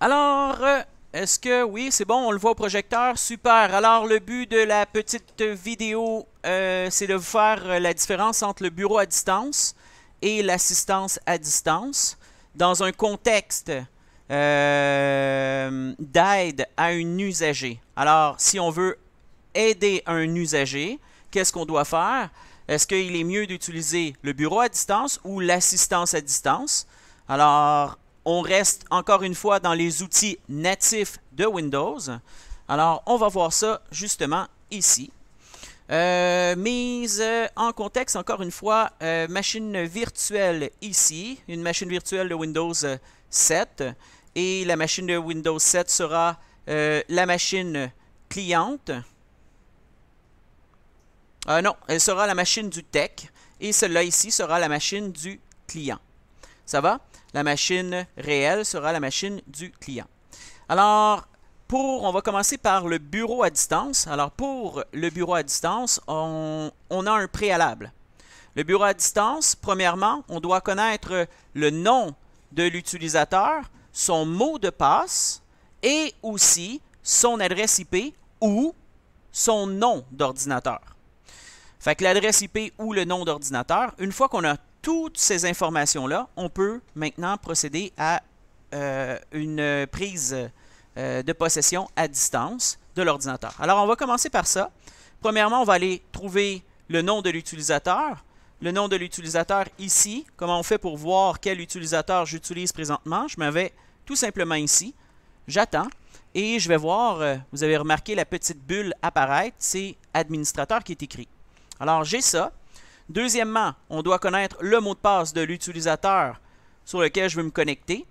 Alors, est-ce que oui, c'est bon, on le voit au projecteur? Super. Alors, le but de la petite vidéo, c'est de vous faire la différence entre le bureau à distance et l'assistance à distance dans un contexte d'aide à un usager. Alors, si on veut aider un usager, qu'est-ce qu'on doit faire? Est-ce qu'il est mieux d'utiliser le bureau à distance ou l'assistance à distance? Alors, on reste encore une fois dans les outils natifs de Windows. Alors, on va voir ça justement ici. Mise en contexte, encore une fois, machine virtuelle ici, une machine virtuelle de Windows 7. Et la machine de Windows 7 sera la machine cliente. Non, elle sera la machine du tech. Et celle-là ici sera la machine du client. Ça va? La machine réelle sera la machine du client. Alors, on va commencer par le bureau à distance. Alors, pour le bureau à distance, on a un préalable. Le bureau à distance, premièrement, on doit connaître le nom de l'utilisateur, son mot de passe et aussi son adresse IP ou son nom d'ordinateur. Fait que l'adresse IP ou le nom d'ordinateur, une fois qu'on a toutes ces informations-là, on peut maintenant procéder à une prise de possession à distance de l'ordinateur. Alors, on va commencer par ça. Premièrement, on va aller trouver le nom de l'utilisateur. Le nom de l'utilisateur ici. Comment on fait pour voir quel utilisateur j'utilise présentement? Je m'en vais tout simplement ici. J'attends et je vais voir, vous avez remarqué la petite bulle apparaître, c'est administrateur qui est écrit. Alors, j'ai ça. Deuxièmement, on doit connaître le mot de passe de l'utilisateur sur lequel je veux me connecter.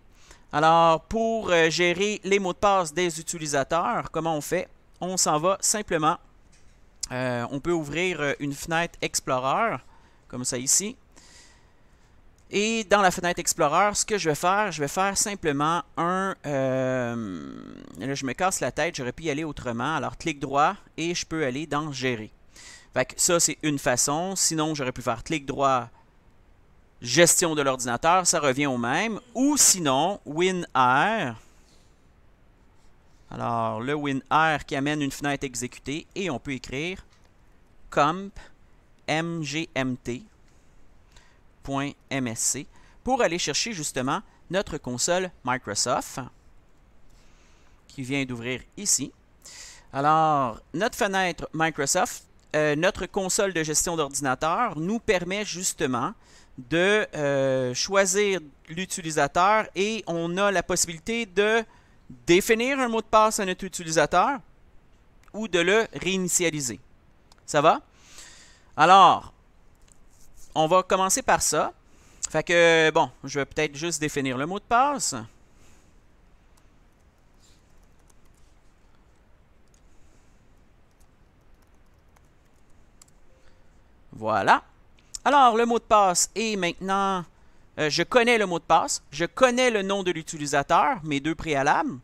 Alors, pour gérer les mots de passe des utilisateurs, comment on fait? On s'en va simplement, on peut ouvrir une fenêtre Explorer, comme ça ici. Et dans la fenêtre Explorer, ce que je vais faire simplement un... là, je me casse la tête, j'aurais pu y aller autrement. Alors, clic droit et je peux aller dans Gérer. Fait que ça, c'est une façon. Sinon, j'aurais pu faire clic droit, gestion de l'ordinateur, ça revient au même. Ou sinon, WinR. Alors, le WinR qui amène une fenêtre exécutée et on peut écrire comp mgmt.msc pour aller chercher justement notre console Microsoft qui vient d'ouvrir ici. Alors, notre fenêtre Microsoft, notre console de gestion d'ordinateur nous permet justement de choisir l'utilisateur et on a la possibilité de définir un mot de passe à notre utilisateur ou de le réinitialiser. Ça va? Alors, on va commencer par ça. Fait que, bon, je vais peut-être juste définir le mot de passe. Voilà. Alors, le mot de passe est maintenant... je connais le mot de passe, je connais le nom de l'utilisateur, mes deux préalables.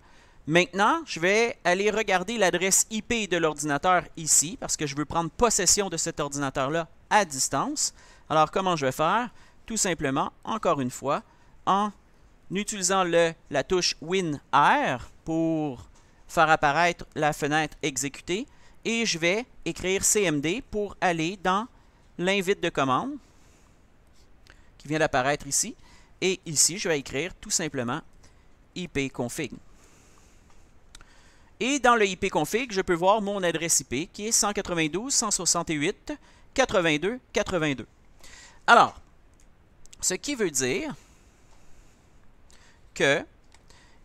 Maintenant, je vais aller regarder l'adresse IP de l'ordinateur ici, parce que je veux prendre possession de cet ordinateur-là à distance. Alors, comment je vais faire? Tout simplement, encore une fois, en utilisant la touche WinR pour faire apparaître la fenêtre exécutée. Et je vais écrire CMD pour aller dans l'invite de commande qui vient d'apparaître ici. Et ici, je vais écrire tout simplement ipconfig. Et dans le ipconfig, je peux voir mon adresse IP qui est 192.168.82.82. Alors, ce qui veut dire que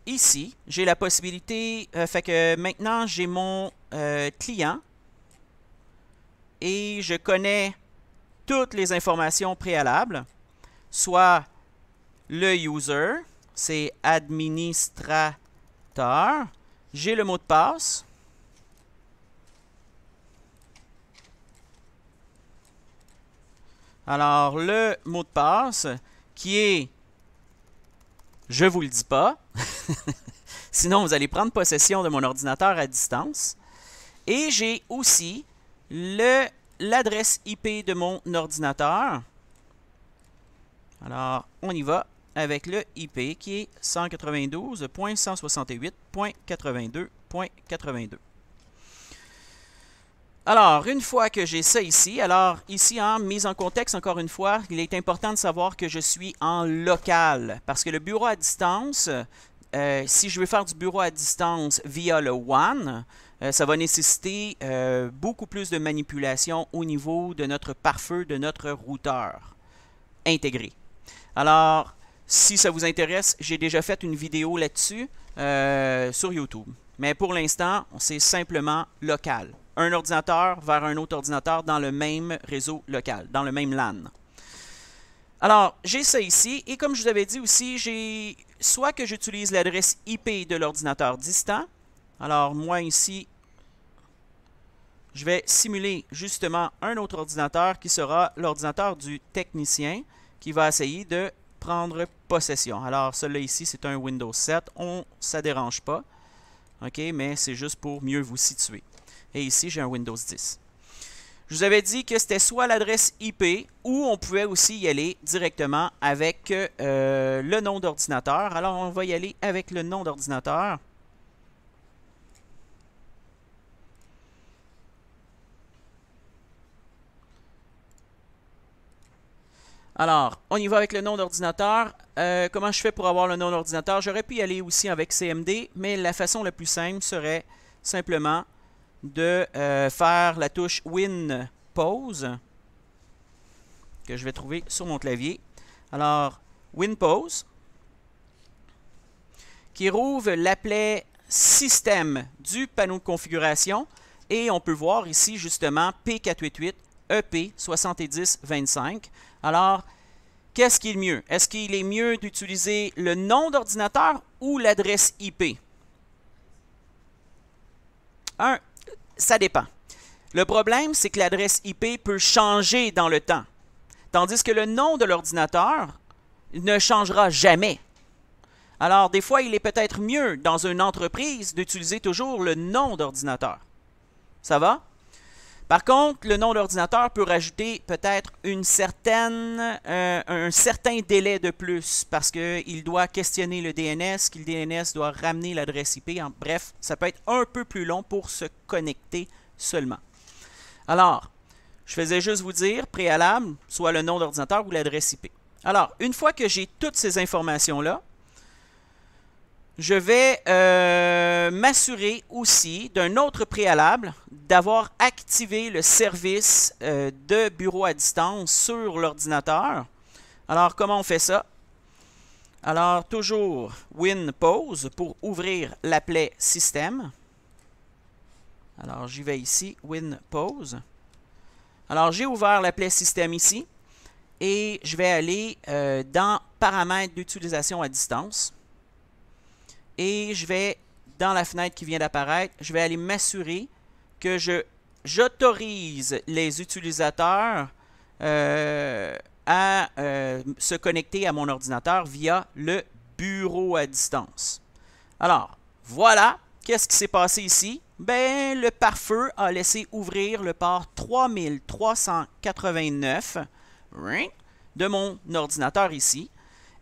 ici, j'ai la possibilité, fait que maintenant j'ai mon client et je connais toutes les informations préalables, soit le user, c'est administrateur, j'ai le mot de passe, alors le mot de passe qui est, je vous le dis pas, sinon vous allez prendre possession de mon ordinateur à distance, et j'ai aussi l'adresse IP de mon ordinateur. Alors, on y va. avec le IP qui est 192.168.82.82. Alors, une fois que j'ai ça ici, alors ici, en mise en contexte, encore une fois, il est important de savoir que je suis en local. Parce que le bureau à distance, si je veux faire du bureau à distance via le WAN, ça va nécessiter beaucoup plus de manipulation au niveau de notre pare-feu, de notre routeur intégré. Alors, si ça vous intéresse, j'ai déjà fait une vidéo là-dessus sur YouTube. Mais pour l'instant, c'est simplement local. Un ordinateur vers un autre ordinateur dans le même réseau local, dans le même LAN. Alors, j'ai ça ici, et comme je vous avais dit aussi, j'ai soit que j'utilise l'adresse IP de l'ordinateur distant. Alors, moi ici, je vais simuler justement un autre ordinateur qui sera l'ordinateur du technicien qui va essayer de prendre possession. Alors, celui-là ici, c'est un Windows 7. Ça ne dérange pas, OK, mais c'est juste pour mieux vous situer. Et ici, j'ai un Windows 10. Je vous avais dit que c'était soit l'adresse IP ou on pouvait aussi y aller directement avec le nom d'ordinateur. Alors, on va y aller avec le nom d'ordinateur. Alors, on y va avec le nom d'ordinateur. Comment je fais pour avoir le nom d'ordinateur? J'aurais pu y aller aussi avec CMD, mais la façon la plus simple serait simplement de faire la touche Win Pause que je vais trouver sur mon clavier. Alors, Win Pause qui rouvre l'applet Système du panneau de configuration et on peut voir ici justement P488 EP7025. Alors, qu'est-ce qui est le mieux? Est-ce qu'il est mieux d'utiliser le nom d'ordinateur ou l'adresse IP? Ça dépend. Le problème, c'est que l'adresse IP peut changer dans le temps, tandis que le nom de l'ordinateur ne changera jamais. Alors, des fois, il est peut-être mieux dans une entreprise d'utiliser toujours le nom d'ordinateur. Ça va? Par contre, le nom d'ordinateur peut rajouter peut-être un certain délai de plus parce qu'il doit questionner le DNS, que le DNS doit ramener l'adresse IP. Bref, ça peut être un peu plus long pour se connecter seulement. Alors, je faisais juste vous dire, préalable, soit le nom d'ordinateur ou l'adresse IP. Alors, une fois que j'ai toutes ces informations-là, je vais m'assurer aussi d'un autre préalable, d'avoir activé le service de bureau à distance sur l'ordinateur. Alors, comment on fait ça? Alors, toujours Win Pause pour ouvrir l'applet Système. Alors, j'y vais ici, Win Pause. Alors, j'ai ouvert l'applet Système ici et je vais aller dans Paramètres d'utilisation à distance. Et je vais, dans la fenêtre qui vient d'apparaître, je vais aller m'assurer que j'autorise les utilisateurs à se connecter à mon ordinateur via le bureau à distance. Alors, voilà, qu'est-ce qui s'est passé ici? Ben, le pare-feu a laissé ouvrir le port 3389 de mon ordinateur ici.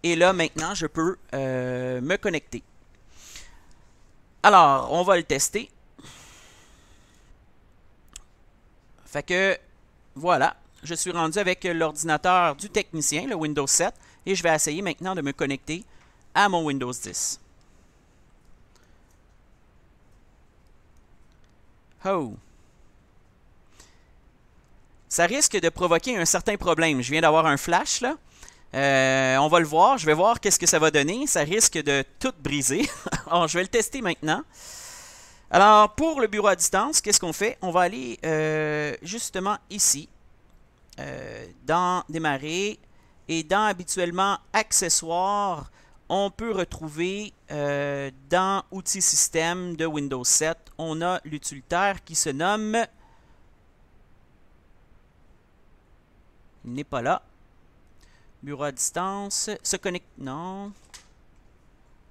Et là, maintenant, je peux me connecter. Alors, on va le tester. Fait que, voilà, je suis rendu avec l'ordinateur du technicien, le Windows 7, et je vais essayer maintenant de me connecter à mon Windows 10. Oh! Ça risque de provoquer un certain problème. Je viens d'avoir un flash, là. On va le voir. Je vais voir qu'est-ce que ça va donner. Ça risque de tout briser. Alors, je vais le tester maintenant. Alors, pour le bureau à distance, qu'est-ce qu'on fait? On va aller justement ici, dans Démarrer, et dans Habituellement Accessoires, on peut retrouver dans Outils Système de Windows 7, on a l'utilitaire qui se nomme... Il n'est pas là. Bureau à distance. Se connecter. Non.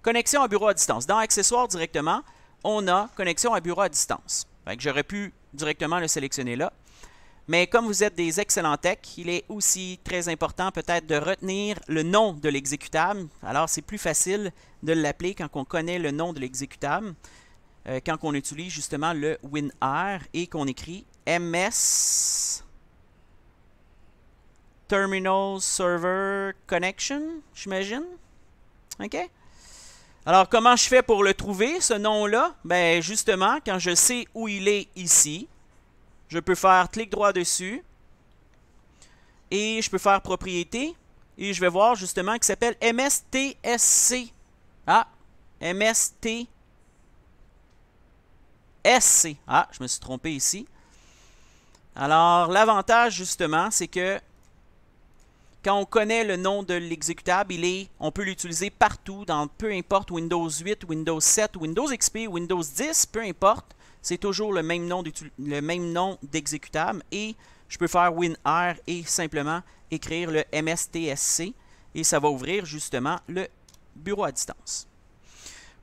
Connexion à bureau à distance. Dans Accessoires directement, on a Connexion à bureau à distance. J'aurais pu directement le sélectionner là. Mais comme vous êtes des excellents techs, il est aussi très important peut-être de retenir le nom de l'exécutable. Alors, c'est plus facile de l'appeler quand on connaît le nom de l'exécutable, quand on utilise justement le WinR et qu'on écrit MS Terminal Server Connection, j'imagine. OK? Alors, comment je fais pour le trouver, ce nom-là? Ben, justement, quand je sais où il est ici, je peux faire clic droit dessus et je peux faire propriété et je vais voir justement qu'il s'appelle MSTSC. Ah, MSTSC. Ah, je me suis trompé ici. Alors, l'avantage justement, c'est que quand on connaît le nom de l'exécutable, on peut l'utiliser partout, dans peu importe Windows 8, Windows 7, Windows XP, Windows 10, peu importe. C'est toujours le même nom d'exécutable et je peux faire WinR et simplement écrire le MSTSC et ça va ouvrir justement le bureau à distance.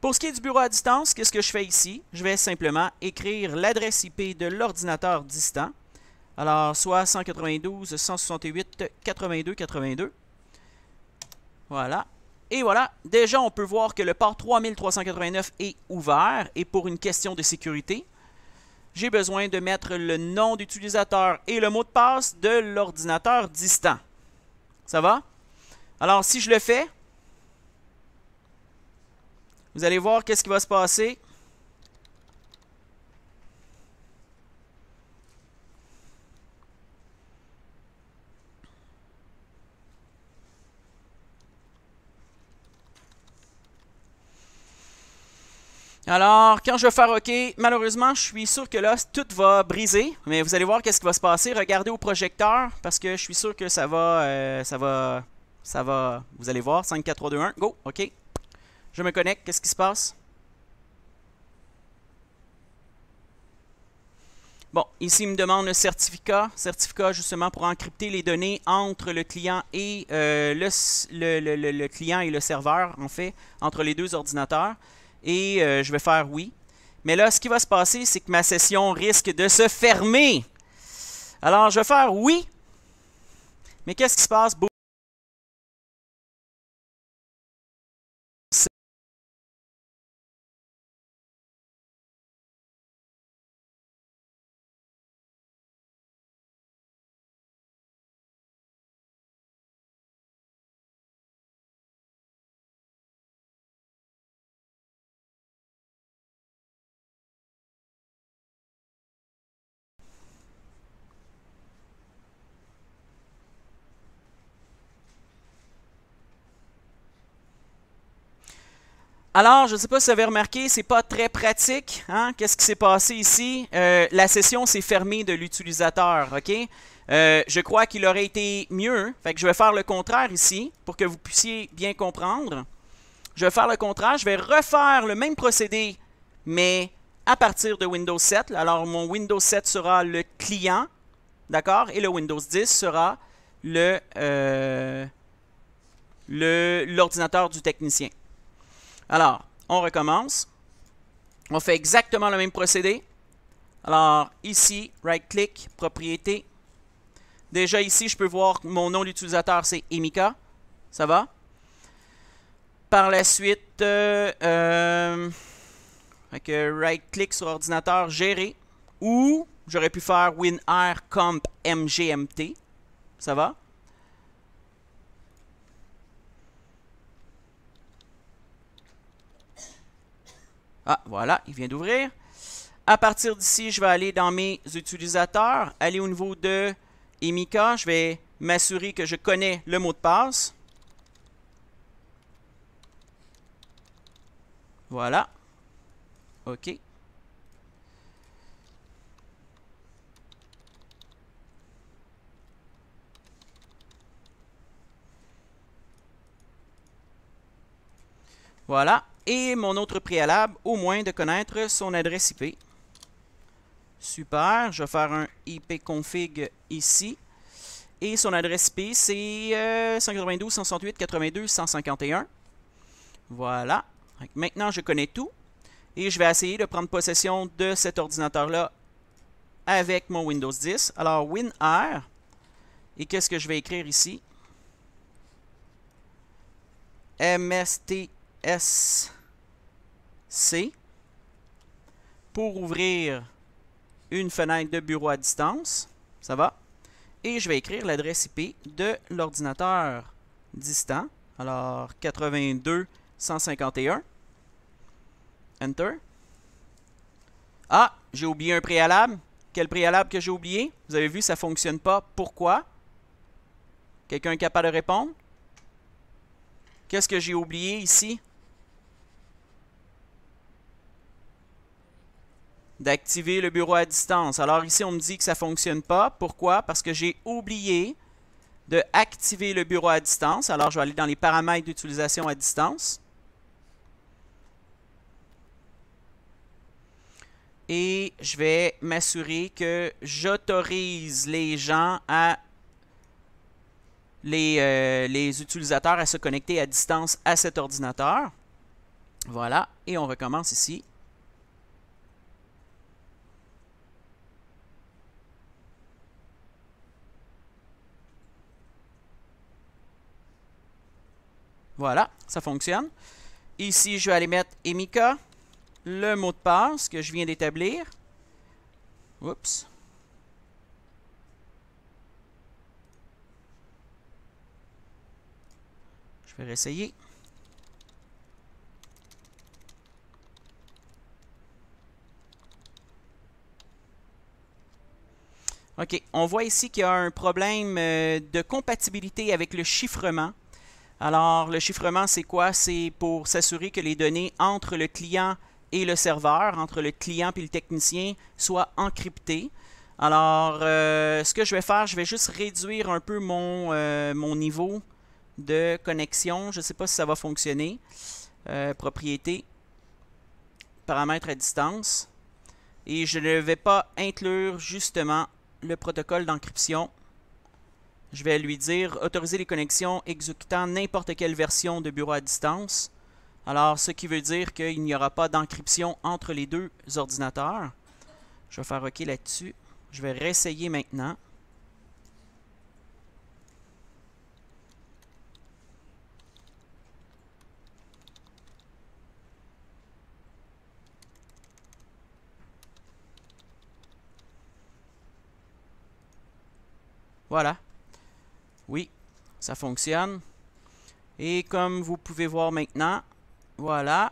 Pour ce qui est du bureau à distance, qu'est-ce que je fais ici? Je vais simplement écrire l'adresse IP de l'ordinateur distant. Alors, soit 192.168.82.82. Voilà. Et voilà, déjà on peut voir que le port 3389 est ouvert et pour une question de sécurité, j'ai besoin de mettre le nom d'utilisateur et le mot de passe de l'ordinateur distant. Ça va? Alors si je le fais, vous allez voir qu'est-ce qui va se passer. Alors, quand je vais faire OK, malheureusement, je suis sûr que là, tout va briser. Mais vous allez voir qu'est-ce qui va se passer. Regardez au projecteur, parce que je suis sûr que ça va, vous allez voir, 5, 4, 3, 2, 1, go, OK. Je me connecte, qu'est-ce qui se passe? Bon, ici, il me demande le certificat. Certificat, justement, pour encrypter les données entre le client et le client et le serveur, en fait, entre les deux ordinateurs. Et je vais faire oui. Mais là, ce qui va se passer, c'est que ma session risque de se fermer. Alors, je vais faire oui. Mais qu'est-ce qui se passe? Alors, je ne sais pas si vous avez remarqué, c'est pas très pratique. Hein? Qu'est-ce qui s'est passé ici? La session s'est fermée de l'utilisateur. OK? Je crois qu'il aurait été mieux. Fait que je vais faire le contraire ici pour que vous puissiez bien comprendre. Je vais faire le contraire. Je vais refaire le même procédé, mais à partir de Windows 7. Alors, mon Windows 7 sera le client. D'accord? Et le Windows 10 sera l'ordinateur du technicien. Alors, on recommence. On fait exactement le même procédé. Alors, ici, right-click, propriété. Déjà ici, je peux voir que mon nom d'utilisateur, c'est Emika. Ça va? Par la suite, right-click sur ordinateur, gérer. Ou, j'aurais pu faire WinR Comp MGMT. Ça va? Ah, voilà, il vient d'ouvrir. À partir d'ici, je vais aller dans mes utilisateurs, aller au niveau de Emika. Je vais m'assurer que je connais le mot de passe. Voilà. OK. Voilà. Et mon autre préalable, au moins de connaître son adresse IP. Super. Je vais faire un ipconfig ici. Et son adresse IP, c'est 192.168.82.151. Voilà. Maintenant, je connais tout. Et je vais essayer de prendre possession de cet ordinateur-là avec mon Windows 10. Alors, WinR. Et qu'est-ce que je vais écrire ici? MSTSC pour ouvrir une fenêtre de bureau à distance. Ça va? Et je vais écrire l'adresse IP de l'ordinateur distant. Alors, 82.151. Enter. Ah, j'ai oublié un préalable. Quel préalable que j'ai oublié? Vous avez vu, ça ne fonctionne pas. Pourquoi? Quelqu'un est capable de répondre? Qu'est-ce que j'ai oublié ici? D'activer le bureau à distance. Alors ici, on me dit que ça ne fonctionne pas. Pourquoi? Parce que j'ai oublié de activer le bureau à distance. Alors, je vais aller dans les paramètres d'utilisation à distance. Et je vais m'assurer que j'autorise les gens à les utilisateurs à se connecter à distance à cet ordinateur. Voilà. Et on recommence ici. Voilà, ça fonctionne. Ici, je vais aller mettre Emika, le mot de passe que je viens d'établir. Oups. Je vais réessayer. OK, on voit ici qu'il y a un problème de compatibilité avec le chiffrement. Alors, le chiffrement, c'est quoi? C'est pour s'assurer que les données entre le client et le serveur, entre le client et le technicien, soient encryptées. Alors, ce que je vais faire, je vais juste réduire un peu mon niveau de connexion. Je ne sais pas si ça va fonctionner. Propriété, paramètres à distance. Et je ne vais pas inclure justement le protocole d'encryption. Je vais lui dire autoriser les connexions exécutant n'importe quelle version de bureau à distance. Alors, ce qui veut dire qu'il n'y aura pas d'encryption entre les deux ordinateurs. Je vais faire OK là-dessus. Je vais réessayer maintenant. Voilà. Oui, ça fonctionne. Et comme vous pouvez voir maintenant, voilà,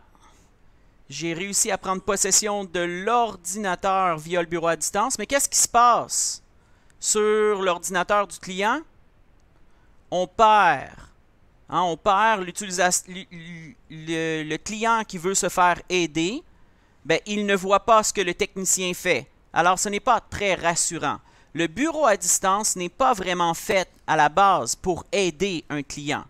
j'ai réussi à prendre possession de l'ordinateur via le bureau à distance. Mais qu'est-ce qui se passe sur l'ordinateur du client? On perd. Hein, on perd le client qui veut se faire aider. Ben, il ne voit pas ce que le technicien fait. Alors, ce n'est pas très rassurant. Le bureau à distance n'est pas vraiment fait à la base pour aider un client.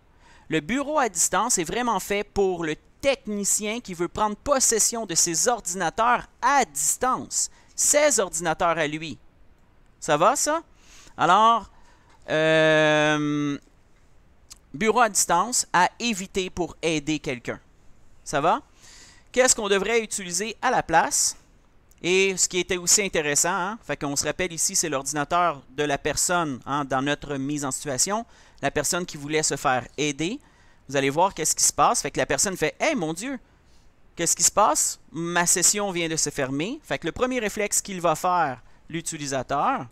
Le bureau à distance est vraiment fait pour le technicien qui veut prendre possession de ses ordinateurs à distance. Ses ordinateurs à lui. Ça va, ça? Alors, bureau à distance à éviter pour aider quelqu'un. Ça va? Qu'est-ce qu'on devrait utiliser à la place? Et ce qui était aussi intéressant, hein, fait qu'on se rappelle ici, c'est l'ordinateur de la personne hein, dans notre mise en situation, la personne qui voulait se faire aider. Vous allez voir qu'est-ce qui se passe. Fait que la personne fait « Hey, mon Dieu, qu'est-ce qui se passe? Ma session vient de se fermer. » Fait que le premier réflexe qu'il va faire, l'utilisateur,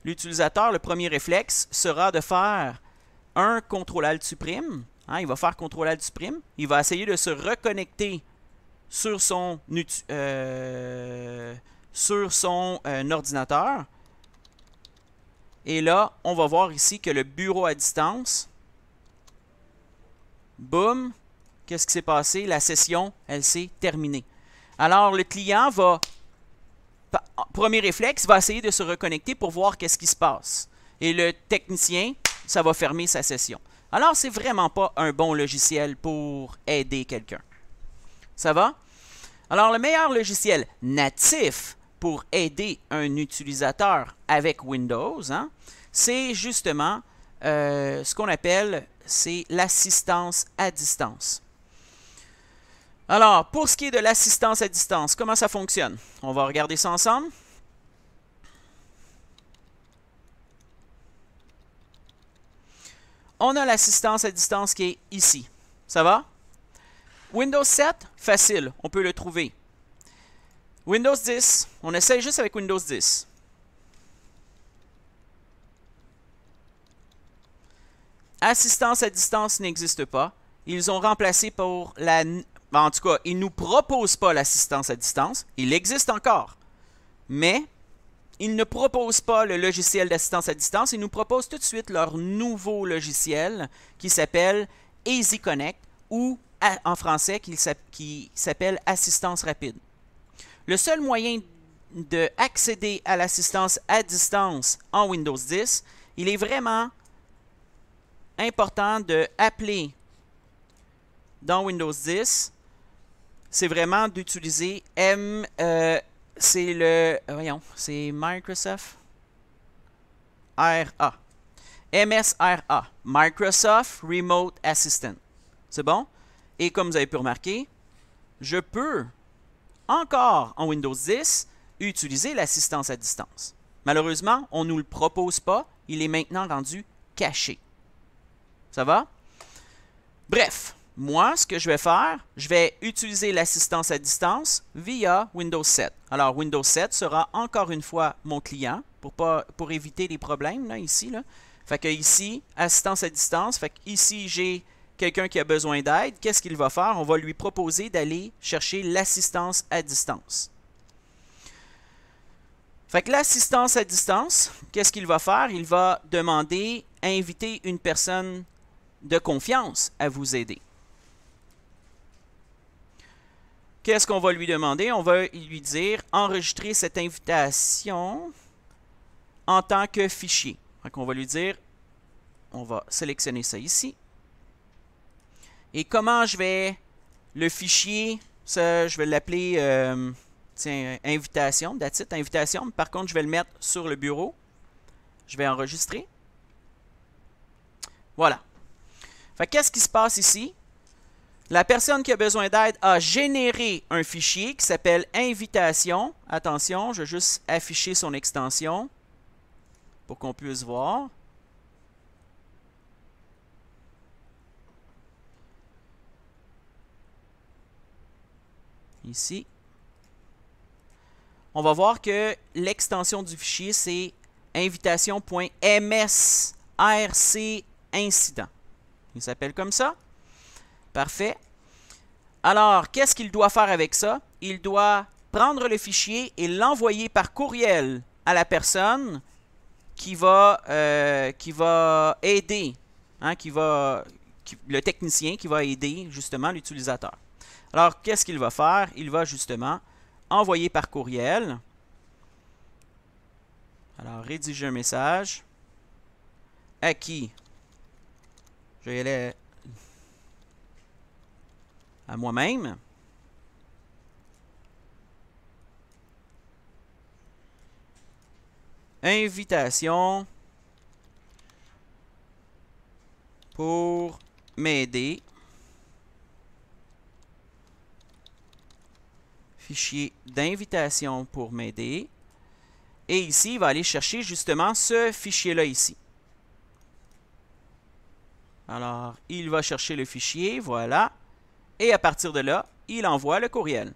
le premier réflexe sera de faire un CTRL-ALT supprime. Hein, il va faire CTRL-ALT supprime. Il va essayer de se reconnecter sur son ordinateur. Et là, on va voir ici que le bureau à distance, boum, qu'est-ce qui s'est passé? La session, elle s'est terminée. Alors, le client va, premier réflexe, va essayer de se reconnecter pour voir qu'est-ce qui se passe. Et le technicien, ça va fermer sa session. Alors, c'est vraiment pas un bon logiciel pour aider quelqu'un. Ça va? Alors, le meilleur logiciel natif pour aider un utilisateur avec Windows, hein, c'est justement ce qu'on appelle l'assistance à distance. Alors, pour ce qui est de l'assistance à distance, comment ça fonctionne? On va regarder ça ensemble. on a l'assistance à distance qui est ici. Ça va? Windows 7, facile, on peut le trouver. Windows 10, on essaye juste avec Windows 10. Assistance à distance n'existe pas. Ils ont remplacé pour la... En tout cas, ils ne nous proposent pas l'assistance à distance. Il existe encore. Mais ils ne proposent pas le logiciel d'assistance à distance. Ils nous proposent tout de suite leur nouveau logiciel qui s'appelle EasyConnect ou en français qui s'appelle Assistance rapide. Le seul moyen d'accéder à l'assistance à distance en Windows 10, il est vraiment important d'appeler dans Windows 10, c'est vraiment d'utiliser c'est Microsoft RA. MSRA, Microsoft Remote Assistant. C'est bon? Et comme vous avez pu remarquer, je peux encore en Windows 10 utiliser l'assistance à distance. Malheureusement, on ne nous le propose pas. Il est maintenant rendu caché. Ça va? Bref, moi, ce que je vais faire, je vais utiliser l'assistance à distance via Windows 7. Alors, Windows 7 sera encore une fois mon client pour éviter les problèmes là, ici. Là. Fait que ici, assistance à distance. Fait que ici, j'ai quelqu'un qui a besoin d'aide. Qu'est-ce qu'il va faire? On va lui proposer d'aller chercher l'assistance à distance. Fait que l'assistance à distance, qu'est-ce qu'il va faire? Il va demander à inviter une personne de confiance à vous aider. Qu'est-ce qu'on va lui demander? On va lui dire enregistrer cette invitation en tant que fichier. Donc on va lui dire, on va sélectionner ça ici. Et comment je vais le fichier, ça, je vais l'appeler invitation, that's it, invitation. Par contre, je vais le mettre sur le bureau. Je vais enregistrer. Voilà. Fait qu'est-ce qui se passe ici? La personne qui a besoin d'aide a généré un fichier qui s'appelle invitation. Attention, je vais juste afficher son extension pour qu'on puisse voir. Ici. On va voir que l'extension du fichier, c'est invitation.msrc incident. Il s'appelle comme ça. Parfait. Alors, qu'est-ce qu'il doit faire avec ça? Il doit prendre le fichier et l'envoyer par courriel à la personne qui va aider, hein, le technicien qui va aider justement l'utilisateur. Alors, qu'est-ce qu'il va faire? Il va justement envoyer par courriel. Alors, rédiger un message. À qui? Je vais aller à moi-même. Invitation pour m'aider. Fichier d'invitation pour m'aider. Et ici, il va aller chercher justement ce fichier-là ici. Alors, il va chercher le fichier, voilà. Et à partir de là, il envoie le courriel.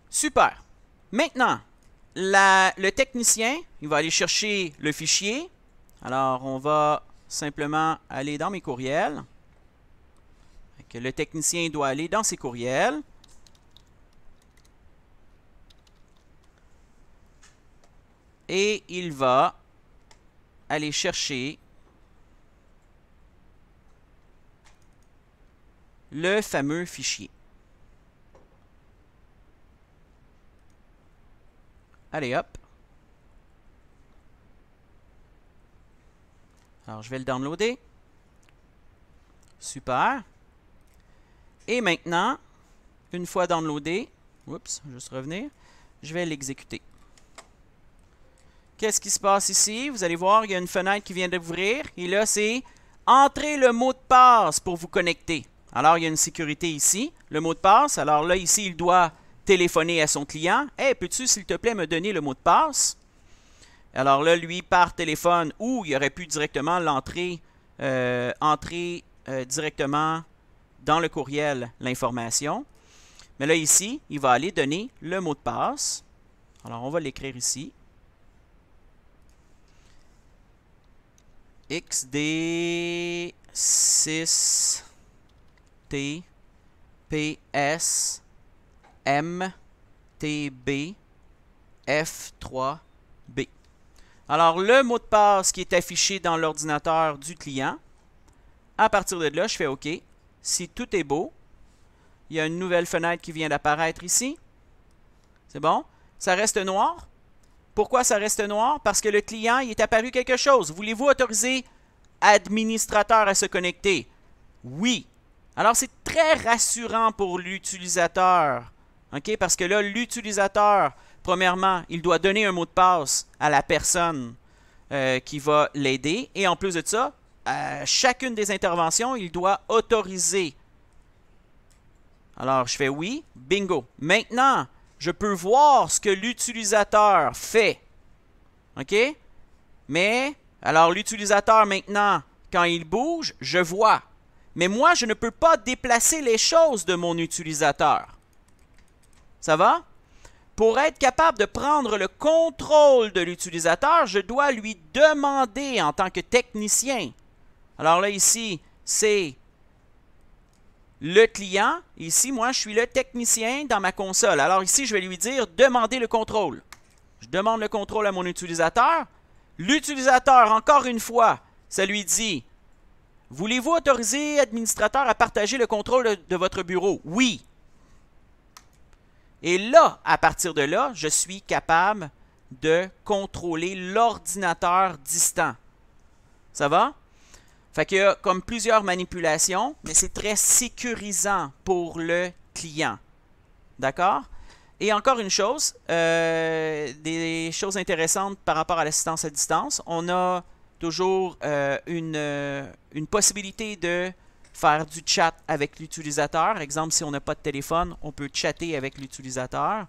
Super. Maintenant, le technicien, il va aller chercher le fichier. Alors, on va simplement aller dans mes courriels. Le technicien doit aller dans ses courriels. Et il va aller chercher le fameux fichier. Allez, hop. Alors, je vais le downloader. Super. Et maintenant, une fois downloadé, oups, juste revenir, je vais l'exécuter. Qu'est-ce qui se passe ici? Vous allez voir, il y a une fenêtre qui vient d'ouvrir. Et là, c'est « Entrez le mot de passe pour vous connecter ». Alors, il y a une sécurité ici, le mot de passe. Alors là, ici, il doit téléphoner à son client. « Hey, peux-tu, s'il te plaît, me donner le mot de passe? » Alors là, lui, par téléphone, ou il aurait pu directement entrer directement dans le courriel l'information. Mais là, ici, il va aller donner le mot de passe. Alors, on va l'écrire ici. XD6 TPS MTB F3B. Alors, le mot de passe qui est affiché dans l'ordinateur du client, à partir de là, je fais OK. Si tout est beau, il y a une nouvelle fenêtre qui vient d'apparaître ici. C'est bon? Ça reste noir. Pourquoi ça reste noir? Parce que le client, il est apparu quelque chose. Voulez-vous autoriser administrateur à se connecter? Oui. Alors, c'est très rassurant pour l'utilisateur. OK? Parce que là, l'utilisateur, premièrement, il doit donner un mot de passe à la personne qui va l'aider. Et en plus de ça, à chacune des interventions, il doit autoriser. Alors, je fais oui. Bingo. Maintenant, je peux voir ce que l'utilisateur fait. OK? Mais, alors l'utilisateur maintenant, quand il bouge, je vois. Mais moi, je ne peux pas déplacer les choses de mon utilisateur. Ça va? Pour être capable de prendre le contrôle de l'utilisateur, je dois lui demander en tant que technicien. Alors là, ici, c'est le client. Ici, moi, je suis le technicien dans ma console. Alors ici, je vais lui dire « Demander le contrôle ». Je demande le contrôle à mon utilisateur. L'utilisateur, encore une fois, ça lui dit « Voulez-vous autoriser administrateur à partager le contrôle de votre bureau? » Oui. Et là, à partir de là, je suis capable de contrôler l'ordinateur distant. Ça va? Fait qu'il y a comme plusieurs manipulations, mais c'est très sécurisant pour le client. D'accord? Et encore une chose, des choses intéressantes par rapport à l'assistance à distance. On a toujours une possibilité de faire du chat avec l'utilisateur. Exemple, si on n'a pas de téléphone, on peut chatter avec l'utilisateur.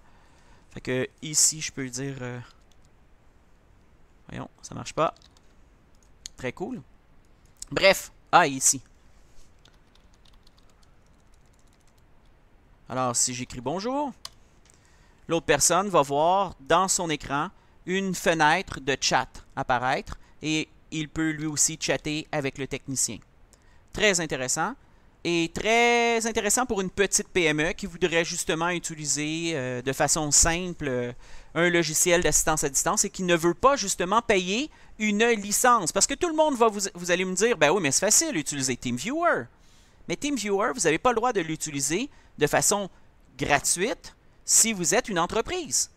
Fait que ici, je peux dire... voyons, ça marche pas. Très cool. Bref, ici. Alors, si j'écris bonjour, l'autre personne va voir dans son écran une fenêtre de chat apparaître et il peut lui aussi chatter avec le technicien. Très intéressant et très intéressant pour une petite PME qui voudrait justement utiliser de façon simple un logiciel d'assistance à distance et qui ne veut pas justement payer une licence. Parce que tout le monde va vous allez me dire, ben oui, mais c'est facile d'utiliser TeamViewer. Mais TeamViewer, vous n'avez pas le droit de l'utiliser de façon gratuite si vous êtes une entreprise.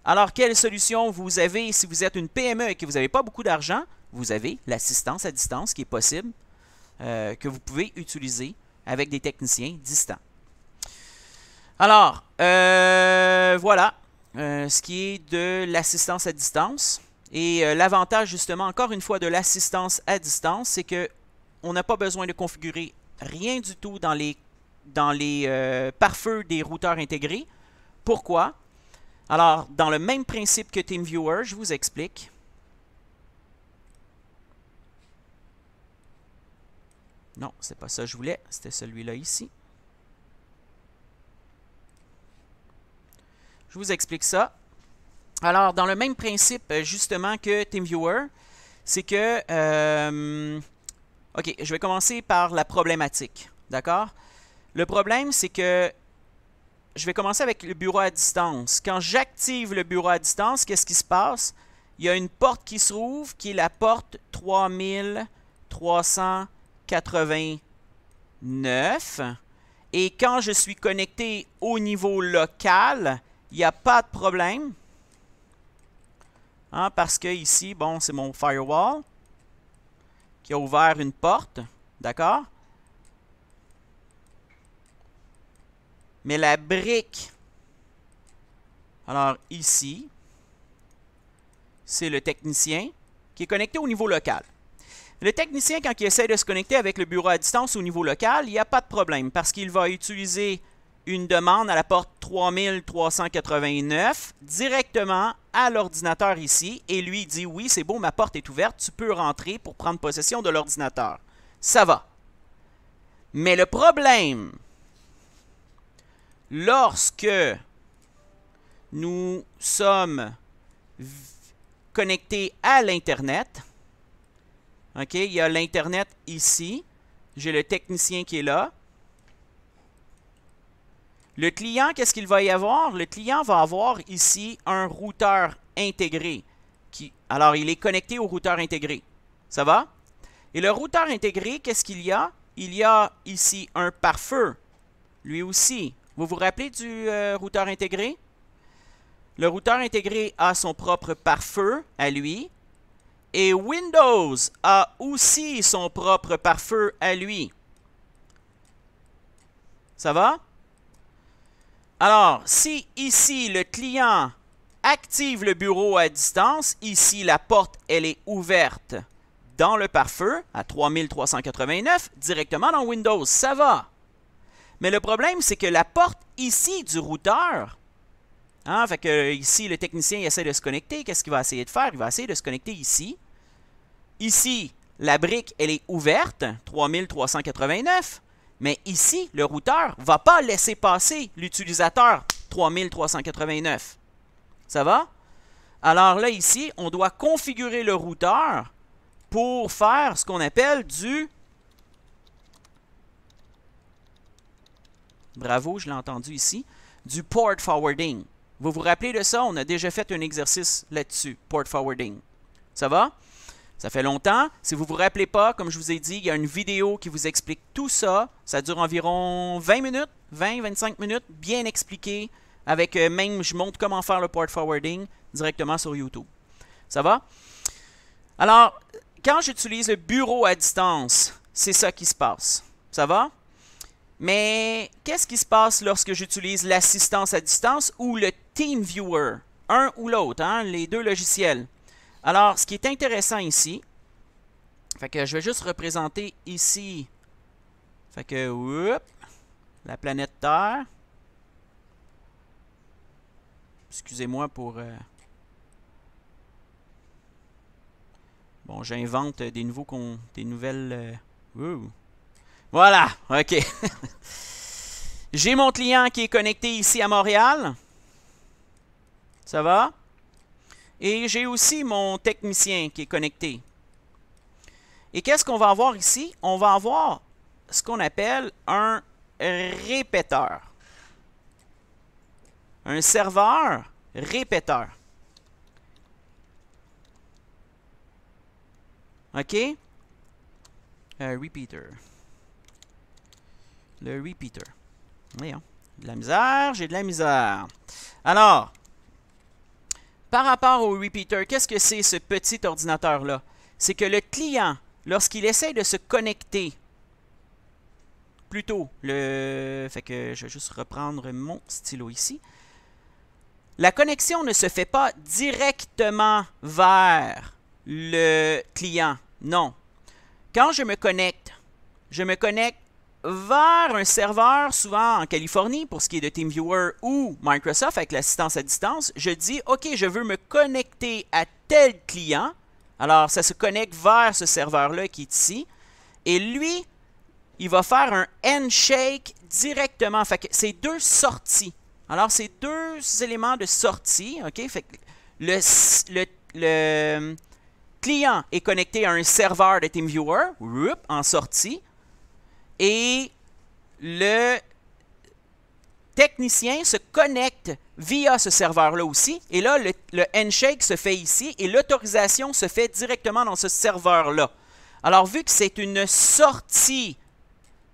Alors, quelle solution vous avez si vous êtes une PME et que vous n'avez pas beaucoup d'argent? Vous avez l'assistance à distance qui est possible, que vous pouvez utiliser avec des techniciens distants. Alors, voilà ce qui est de l'assistance à distance. Et l'avantage, justement, encore une fois, de l'assistance à distance, c'est qu'on n'a pas besoin de configurer rien du tout dans les pare-feux des routeurs intégrés. Pourquoi? Alors, dans le même principe que TeamViewer, je vous explique. Non, c'est pas ça que je voulais. C'était celui-là ici. Je vous explique ça. Alors, dans le même principe, justement, que TeamViewer, c'est que... OK, je vais commencer par la problématique. D'accord? Le problème, c'est que je vais commencer avec le bureau à distance. Quand j'active le bureau à distance, qu'est-ce qui se passe? Il y a une porte qui se rouvre, qui est la porte 3389. Et quand je suis connecté au niveau local, il n'y a pas de problème. Hein, parce que ici, bon, c'est mon firewall qui a ouvert une porte. D'accord? Mais la brique, alors ici, c'est le technicien qui est connecté au niveau local. Le technicien, quand il essaie de se connecter avec le bureau à distance au niveau local, il n'y a pas de problème parce qu'il va utiliser une demande à la porte 3389 directement à l'ordinateur ici. Et lui, il dit, oui, c'est beau, ma porte est ouverte, tu peux rentrer pour prendre possession de l'ordinateur. Ça va. Mais le problème, lorsque nous sommes connectés à l'Internet, OK, il y a l'Internet ici, j'ai le technicien qui est là. Le client, qu'est-ce qu'il va y avoir? Le client va avoir ici un routeur intégré. Alors, il est connecté au routeur intégré. Ça va? Et le routeur intégré, qu'est-ce qu'il y a? Il y a ici un pare-feu. Lui aussi. Vous vous rappelez du routeur intégré? Le routeur intégré a son propre pare-feu à lui. Et Windows a aussi son propre pare-feu à lui. Ça va? Alors, si ici le client active le bureau à distance, ici la porte elle est ouverte dans le pare-feu à 3389 directement dans Windows, ça va. Mais le problème c'est que la porte ici du routeur, fait que ici le technicien essaie de se connecter, qu'est-ce qu'il va essayer de faire? Il va essayer de se connecter ici. Ici, la brique elle est ouverte, 3389. Mais ici, le routeur ne va pas laisser passer l'utilisateur 3389. Ça va? Alors là, ici, on doit configurer le routeur pour faire ce qu'on appelle du... Bravo, je l'ai entendu ici. Du port forwarding. Vous vous rappelez de ça? On a déjà fait un exercice là-dessus, port forwarding. Ça va? Ça fait longtemps. Si vous ne vous rappelez pas, comme je vous ai dit, il y a une vidéo qui vous explique tout ça. Ça dure environ 20 minutes, 20-25 minutes, bien expliqué. Avec même, je montre comment faire le port forwarding directement sur YouTube. Ça va? Alors, quand j'utilise le bureau à distance, c'est ça qui se passe. Ça va? Mais qu'est-ce qui se passe lorsque j'utilise l'assistance à distance ou le TeamViewer? Un ou l'autre, les deux logiciels. Alors, ce qui est intéressant ici, fait que je vais juste représenter ici, fait que, la planète Terre. Excusez-moi pour... Bon, j'invente des nouvelles... Voilà, OK. J'ai mon client qui est connecté ici à Montréal. Ça va? Et j'ai aussi mon technicien qui est connecté. Et qu'est-ce qu'on va avoir ici? On va avoir ce qu'on appelle un répéteur. Un serveur répéteur. OK? Repeater. Le repeater. Voyons. De la misère, j'ai de la misère. Alors, par rapport au repeater, qu'est-ce que c'est ce petit ordinateur-là? C'est que le client, lorsqu'il essaie de se connecter, plutôt, fait que je vais juste reprendre mon stylo ici. La connexion ne se fait pas directement vers le client. Non. Quand je me connecte vers un serveur, souvent en Californie, pour ce qui est de TeamViewer ou Microsoft avec l'assistance à distance, je dis, OK, je veux me connecter à tel client. Alors, ça se connecte vers ce serveur-là qui est ici. Et lui, il va faire un handshake directement. Fait que c'est deux sorties. Alors, c'est deux éléments de sortie. OK? Fait que le client est connecté à un serveur de TeamViewer en sortie. Et le technicien se connecte via ce serveur-là aussi. Et là, le handshake se fait ici et l'autorisation se fait directement dans ce serveur-là. Alors, vu que c'est une sortie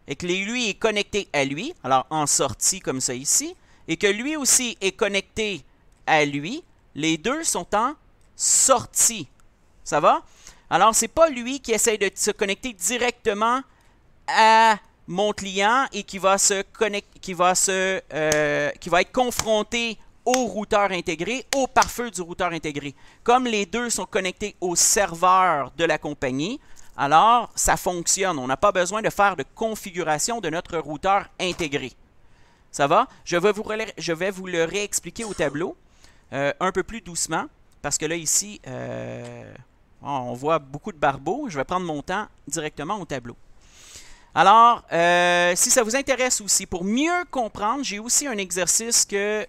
et que lui est connecté à lui, alors en sortie comme ça ici, et que lui aussi est connecté à lui, les deux sont en sortie. Ça va? Alors, ce n'est pas lui qui essaie de se connecter directement à mon client et qui va être confronté au routeur intégré, au pare-feu du routeur intégré. Comme les deux sont connectés au serveur de la compagnie, alors ça fonctionne. On n'a pas besoin de faire de configuration de notre routeur intégré. Ça va? Je vais vous le réexpliquer au tableau un peu plus doucement parce que là, ici, on voit beaucoup de barbeaux. Je vais prendre mon temps directement au tableau. Alors, si ça vous intéresse aussi, pour mieux comprendre, j'ai aussi un exercice que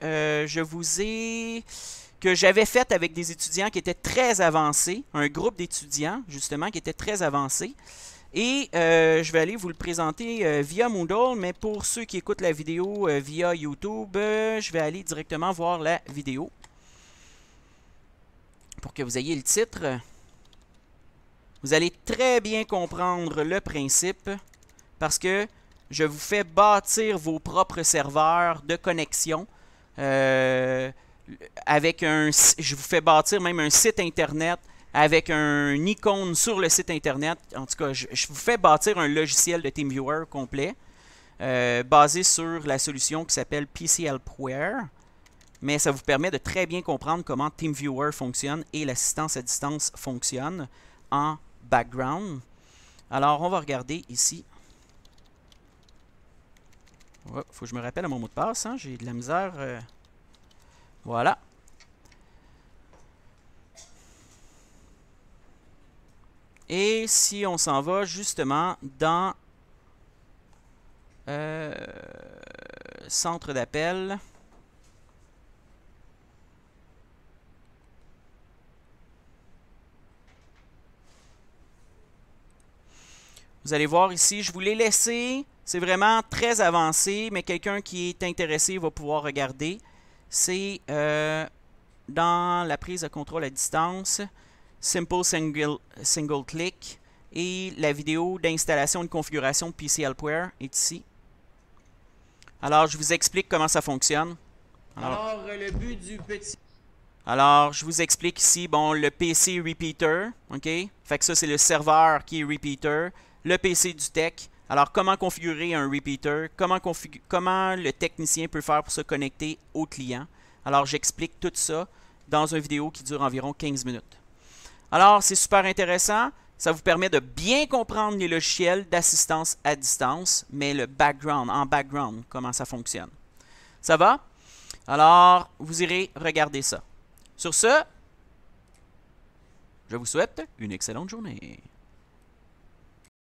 que j'avais fait avec des étudiants qui étaient très avancés, un groupe d'étudiants, justement, qui étaient très avancés. Et je vais aller vous le présenter via Moodle, mais pour ceux qui écoutent la vidéo via YouTube, je vais aller directement voir la vidéo pour que vous ayez le titre. Vous allez très bien comprendre le principe parce que je vous fais bâtir vos propres serveurs de connexion je vous fais bâtir même un site internet avec un icône sur le site internet. En tout cas, je vous fais bâtir un logiciel de TeamViewer complet basé sur la solution qui s'appelle PCHelpWare. Mais ça vous permet de très bien comprendre comment TeamViewer fonctionne et l'assistance à distance fonctionne en background. Alors, on va regarder ici. Oh, faut que je me rappelle à mon mot de passe. Hein? J'ai de la misère. Voilà. Et si on s'en va justement dans centre d'appel. Vous allez voir ici, je vous l'ai laissé. C'est vraiment très avancé, mais quelqu'un qui est intéressé va pouvoir regarder. C'est dans la prise de contrôle à distance, Simple Single Click, et la vidéo d'installation et de configuration de PCHelpWare est ici. Alors, je vous explique comment ça fonctionne. Alors, le but du petit... Alors, je vous explique ici, bon, le PC Repeater, OK? Fait que ça, c'est le serveur qui est Repeater. Le PC du tech. Alors, comment configurer un repeater? Comment le technicien peut faire pour se connecter au client? Alors, j'explique tout ça dans une vidéo qui dure environ 15 minutes. Alors, c'est super intéressant. Ça vous permet de bien comprendre les logiciels d'assistance à distance, mais le background, en background, comment ça fonctionne. Ça va? Alors, vous irez regarder ça. Sur ce, je vous souhaite une excellente journée.